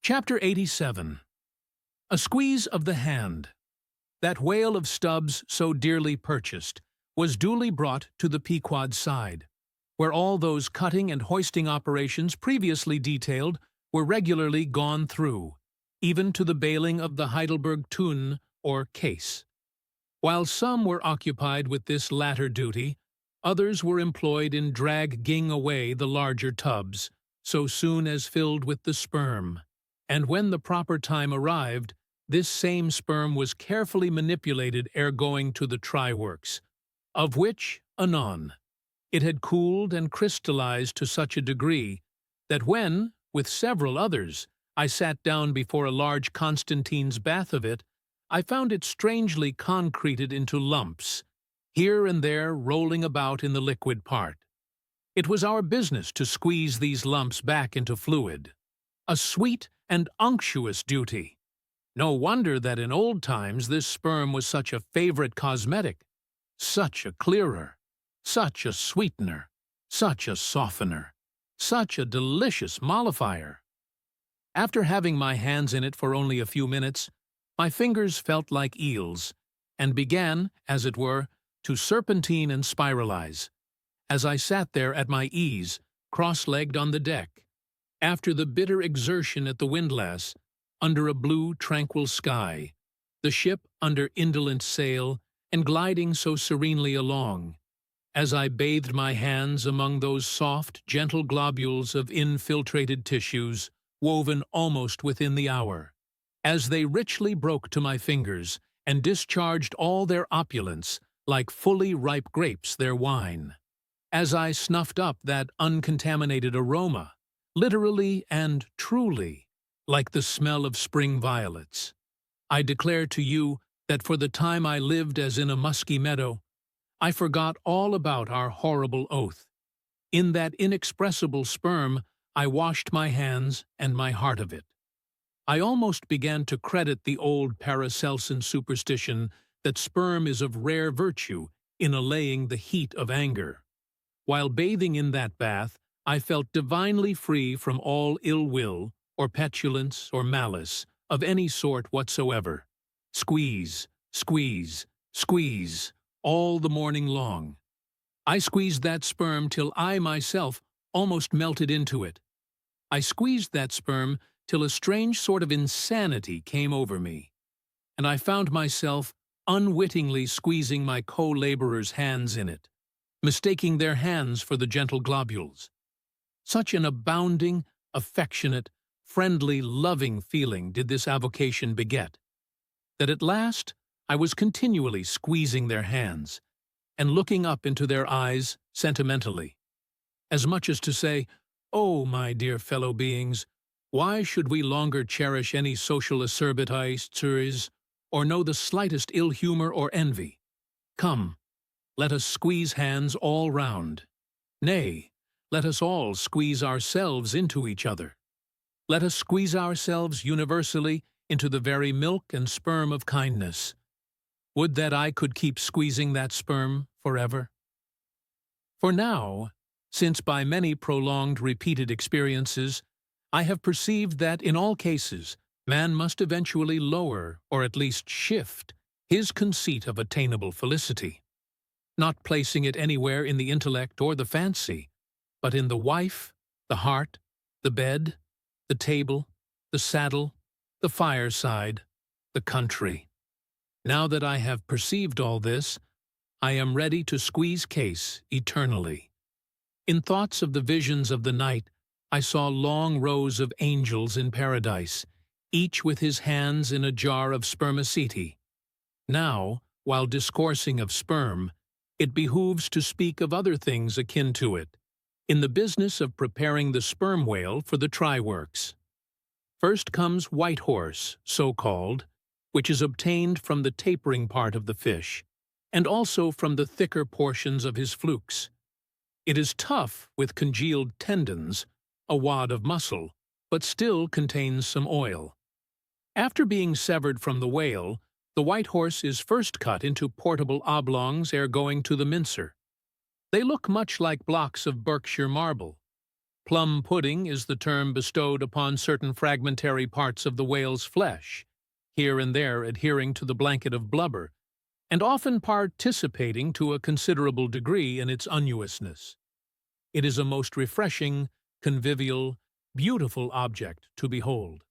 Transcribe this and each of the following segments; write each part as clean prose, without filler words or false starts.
Chapter 87. A Squeeze of the Hand. That whale of Stubbs, so dearly purchased, was duly brought to the Pequod's side, where all those cutting and hoisting operations previously detailed were regularly gone through, even to the bailing of the Heidelberg Thun or case. While some were occupied with this latter duty, others were employed in dragging away the larger tubs, so soon as filled with the sperm, and when the proper time arrived, this same sperm was carefully manipulated ere going to the try-works, of which, anon, it had cooled and crystallized to such a degree that when, with several others, I sat down before a large Constantine's bath of it, I found it strangely concreted into lumps, here and there rolling about in the liquid part. It was our business to squeeze these lumps back into fluid, a sweet and unctuous duty. No wonder that in old times this sperm was such a favorite cosmetic, such a clearer, such a sweetener, such a softener, such a delicious mollifier. After having my hands in it for only a few minutes, my fingers felt like eels, and began, as it were, to serpentine and spiralize, as I sat there at my ease, cross-legged on the deck, after the bitter exertion at the windlass, under a blue, tranquil sky, the ship under indolent sail, and gliding so serenely along, as I bathed my hands among those soft, gentle globules of infiltrated tissues, woven almost within the hour, as they richly broke to my fingers, and discharged all their opulence, like fully ripe grapes their wine, as I snuffed up that uncontaminated aroma, literally and truly, like the smell of spring violets. I declare to you that for the time I lived as in a musky meadow, I forgot all about our horrible oath. In that inexpressible sperm, I washed my hands and my heart of it. I almost began to credit the old Paracelsan superstition that sperm is of rare virtue in allaying the heat of anger. While bathing in that bath, I felt divinely free from all ill will, or petulance, or malice, of any sort whatsoever. Squeeze, squeeze, squeeze, all the morning long. I squeezed that sperm till I myself almost melted into it. I squeezed that sperm till a strange sort of insanity came over me, and I found myself unwittingly squeezing my co-laborers' hands in it, mistaking their hands for the gentle globules. Such an abounding, affectionate, friendly, loving feeling did this avocation beget, that at last I was continually squeezing their hands, and looking up into their eyes sentimentally, as much as to say, "Oh, my dear fellow beings, why should we longer cherish any social acerbities, or know the slightest ill humor or envy? Come, let us squeeze hands all round. Nay, let us all squeeze ourselves into each other. Let us squeeze ourselves universally into the very milk and sperm of kindness. Would that I could keep squeezing that sperm forever." For now, since by many prolonged, repeated experiences, I have perceived that in all cases, man must eventually lower, or at least shift, his conceit of attainable felicity, not placing it anywhere in the intellect or the fancy, but in the wife, the heart, the bed, the table, the saddle, the fireside, the country. Now that I have perceived all this, I am ready to squeeze case eternally. In thoughts of the visions of the night, I saw long rows of angels in paradise, each with his hands in a jar of spermaceti. Now, while discoursing of sperm, it behooves to speak of other things akin to it, in the business of preparing the sperm whale for the try-works. First comes white horse, so called, which is obtained from the tapering part of the fish, and also from the thicker portions of his flukes. It is tough with congealed tendons, a wad of muscle, but still contains some oil. After being severed from the whale, the white horse is first cut into portable oblongs ere going to the mincer. They look much like blocks of Berkshire marble. Plum pudding is the term bestowed upon certain fragmentary parts of the whale's flesh, here and there adhering to the blanket of blubber, and often participating to a considerable degree in its unuousness. It is a most refreshing, convivial, beautiful object to behold.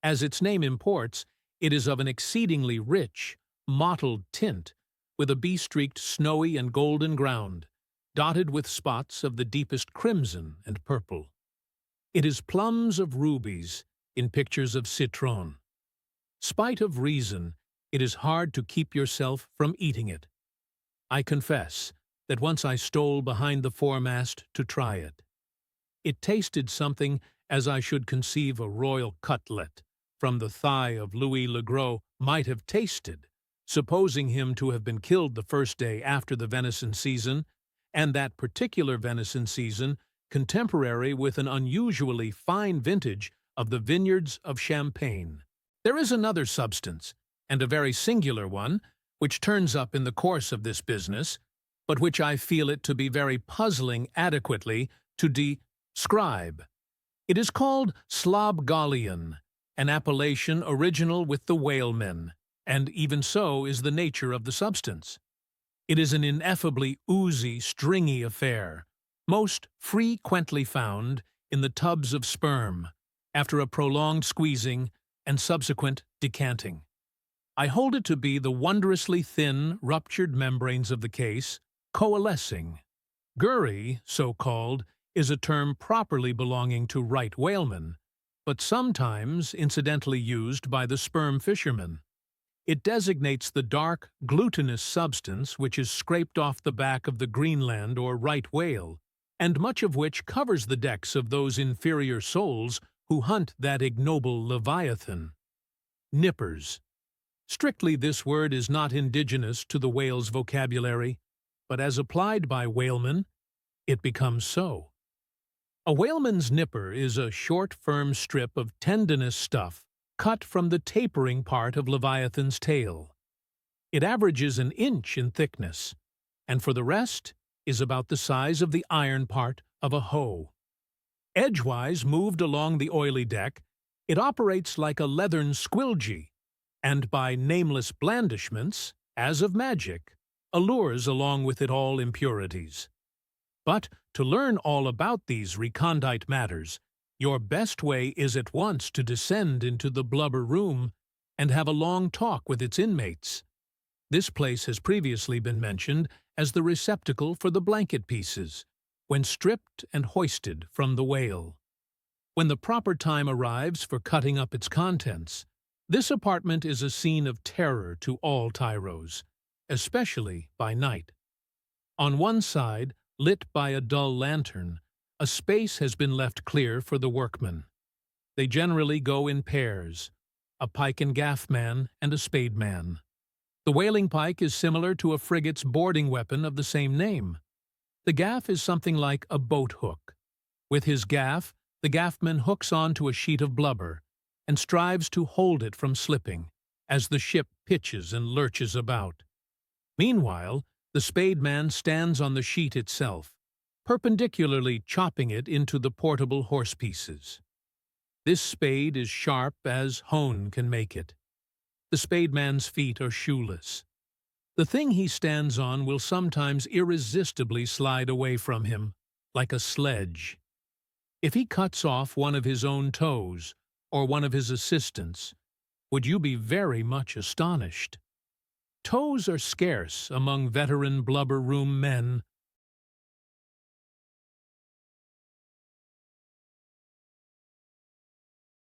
As its name imports, it is of an exceedingly rich, mottled tint, with a bee-streaked snowy and golden ground, dotted with spots of the deepest crimson and purple. It is plums of rubies in pictures of citron. Spite of reason, it is hard to keep yourself from eating it. I confess that once I stole behind the foremast to try it. It tasted something as I should conceive a royal cutlet from the thigh of Louis le Gros might have tasted, supposing him to have been killed the first day after the venison season, and that particular venison season contemporary with an unusually fine vintage of the vineyards of Champagne. There is another substance, and a very singular one, which turns up in the course of this business, but which I feel it to be very puzzling adequately to describe. It is called slobgolion, an appellation original with the whalemen, and even so is the nature of the substance. It is an ineffably oozy, stringy affair, most frequently found in the tubs of sperm, after a prolonged squeezing and subsequent decanting. I hold it to be the wondrously thin, ruptured membranes of the case coalescing. Gurry, so called, is a term properly belonging to right whalemen, but sometimes incidentally used by the sperm fishermen. It designates the dark, glutinous substance which is scraped off the back of the Greenland or right whale, and much of which covers the decks of those inferior souls who hunt that ignoble leviathan. Nippers. Strictly, this word is not indigenous to the whale's vocabulary, but as applied by whalemen, it becomes so. A whaleman's nipper is a short, firm strip of tendinous stuff cut from the tapering part of Leviathan's tail. It averages an inch in thickness, and for the rest is about the size of the iron part of a hoe. Edgewise moved along the oily deck, it operates like a leathern squilgee, and by nameless blandishments, as of magic, allures along with it all impurities. But to learn all about these recondite matters, your best way is at once to descend into the blubber room and have a long talk with its inmates. This place has previously been mentioned as the receptacle for the blanket pieces, when stripped and hoisted from the whale. When the proper time arrives for cutting up its contents, this apartment is a scene of terror to all tyros, especially by night. On one side, lit by a dull lantern, a space has been left clear for the workmen. They generally go in pairs, a pike and gaff man and a spade man. The whaling pike is similar to a frigate's boarding weapon of the same name. The gaff is something like a boat hook. With his gaff, the gaffman hooks onto a sheet of blubber and strives to hold it from slipping as the ship pitches and lurches about. Meanwhile, the spade man stands on the sheet itself, perpendicularly chopping it into the portable horse pieces. This spade is sharp as hone can make it. The spademan's feet are shoeless. The thing he stands on will sometimes irresistibly slide away from him, like a sledge. If he cuts off one of his own toes, or one of his assistants', would you be very much astonished? Toes are scarce among veteran blubber room men